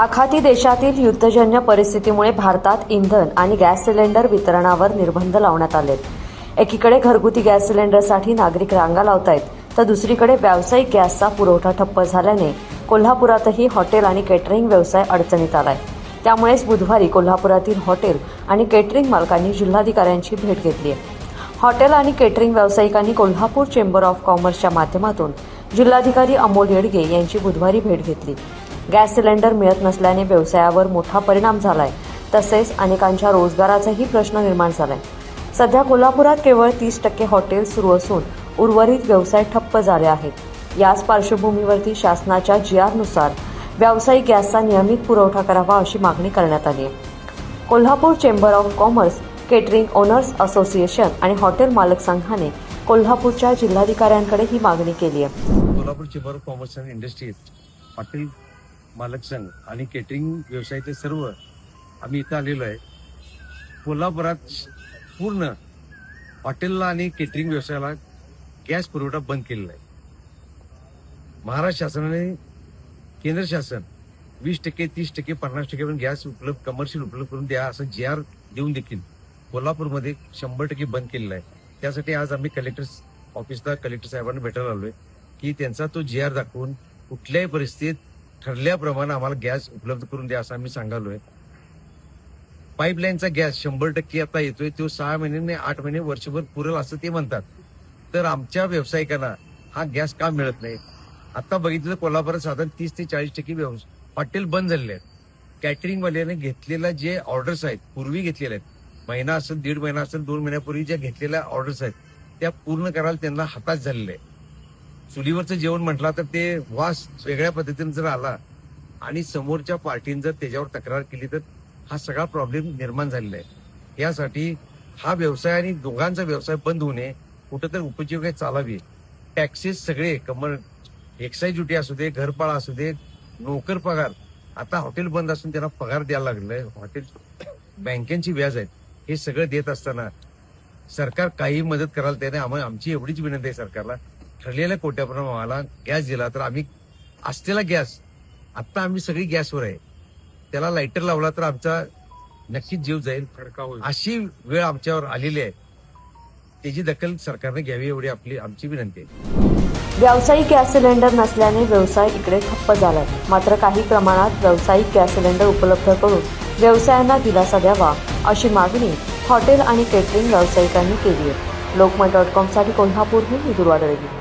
आखाती देशातील युद्धजन्य परिस्थितीमुळे भारतात इंधन आणि गॅस सिलेंडर वितरणावर निर्बंध लावण्यात आलेत. एकीकडे घरगुती गॅस सिलेंडरसाठी नागरिक रांगा लावतायत, तर दुसरीकडे व्यावसायिक गॅसचा पुरवठा ठप्प झाल्याने कोल्हापुरातही हॉटेल आणि केटरिंग व्यवसाय अडचणीत आलाय. त्यामुळेच बुधवारी कोल्हापुरातील हॉटेल आणि केटरिंग मालकांनी जिल्हाधिकाऱ्यांची भेट घेतली आहे. हॉटेल आणि केटरिंग व्यावसायिकांनी कोल्हापूर चेंबर ऑफ कॉमर्सच्या माध्यमातून जिल्हाधिकारी अमोल येडगे यांची बुधवारी भेट घेतली. गॅस सिलेंडर मिळत नसल्याने व्यवसायावर मोठा परिणाम झालाय, तसेच अनेकांच्या रोजगाराचाही प्रश्न निर्माण झालाय. सध्या कोल्हापुरात केवळ 30% हॉटेल सुरू असून उर्वरित व्यवसाय ठप्प झाले आहेत. याच पार्श्वभूमीवरती शासनाच्या GR नुसार व्यावसायिक गॅसचा नियमित पुरवठा करावा अशी मागणी करण्यात आली आहे. Kolhapur chamber of commerce, catering owners association आणि हॉटेल मालक संघाने कोल्हापूरच्या जिल्हाधिकाऱ्यांकडे ही मागणी केली आहे. Kolhapur chamber of commerce and industries, hotel मालक संघ आणि केटरिंग व्यवसायाचे सर्व आम्ही इथं आलेलो आहे. कोल्हापुरात पूर्ण हॉटेलला आणि केटरिंग व्यवसायाला गॅस पुरवठा बंद केलेला आहे. महाराष्ट्र शासनाने, केंद्र शासन 20%, 30%, 50% पण गॅस उपलब्ध, कमर्शियल उपलब्ध करून द्या असं GR देऊन देखील कोल्हापूरमध्ये 100% बंद केलेला आहे. त्यासाठी आज आम्ही कलेक्टर ऑफिसला कलेक्टर साहेबांना भेटायला आलोय की त्यांचा तो GR दाखवून कुठल्याही परिस्थितीत ठरल्याप्रमाणे आम्हाला गॅस उपलब्ध करून द्या असं आम्ही सांगालोय. पाईपलाईनचा गॅस 100% आता येतोय, तो 6 महिने, 8 महिने, वर्षभर पुरेल असं ते म्हणतात. तर आमच्या व्यावसायिकांना हा गॅस का मिळत नाही? आता बघितलं कोल्हापुरात साधारण 30 ते 40% हॉटेल बंद झालेले आहेत. कॅटरिंगवाल्याने घेतलेल्या जे ऑर्डर्स आहेत, पूर्वी घेतलेल्या आहेत, महिना असेल, 1.5 महिना असेल, 2 महिन्यापूर्वी ज्या घेतलेल्या ऑर्डर्स आहेत त्या पूर्ण करायला त्यांना हताश झालेले आहे. चुलीवरचं जेवण म्हटलं तर ते वास वेगळ्या पद्धतीने जर आला आणि समोरच्या पार्टीने जर त्याच्यावर तक्रार केली तर हा सगळा प्रॉब्लेम निर्माण झालेला आहे. यासाठी हा व्यवसाय आणि दोघांचा व्यवसाय बंद होणे, कुठंतरी उपजीविका चालावी. टॅक्सेस सगळे एक्साईज ड्युटी असू दे, घरपाळा असू दे, नोकर पगार, आता हॉटेल बंद असून त्यांना पगार द्यायला लागलाय. हॉटेल बँकेची व्याज आहेत, हे सगळं देत असताना सरकार काही मदत करायला त्याने आमची एवढीच विनंती आहे सरकारला, ठरलेल्या कोट्याप्रमाणे आम्हाला गॅस दिला तर आम्ही असलेला गॅस, आता आम्ही सगळी गॅसवर आहे, त्याला लायटर लावला तर आमचा नक्कीच जीव जाईल. अशी वेळ आमच्यावर आलेली आहे, त्याची दखल सरकारने घ्यावी एवढी आमची विनंती आहे. व्यावसायिक गॅस सिलेंडर नसल्याने व्यवसाय इकडे ठप्प झालाय. मात्र काही प्रमाणात व्यावसायिक गॅस सिलेंडर उपलब्ध करून व्यवसायांना दिलासा द्यावा अशी मागणी हॉटेल आणि केटरिंग व्यावसायिकांनी केली आहे. लोकमत.com साठी कोल्हापूरहून मी दुर्वा दळवी.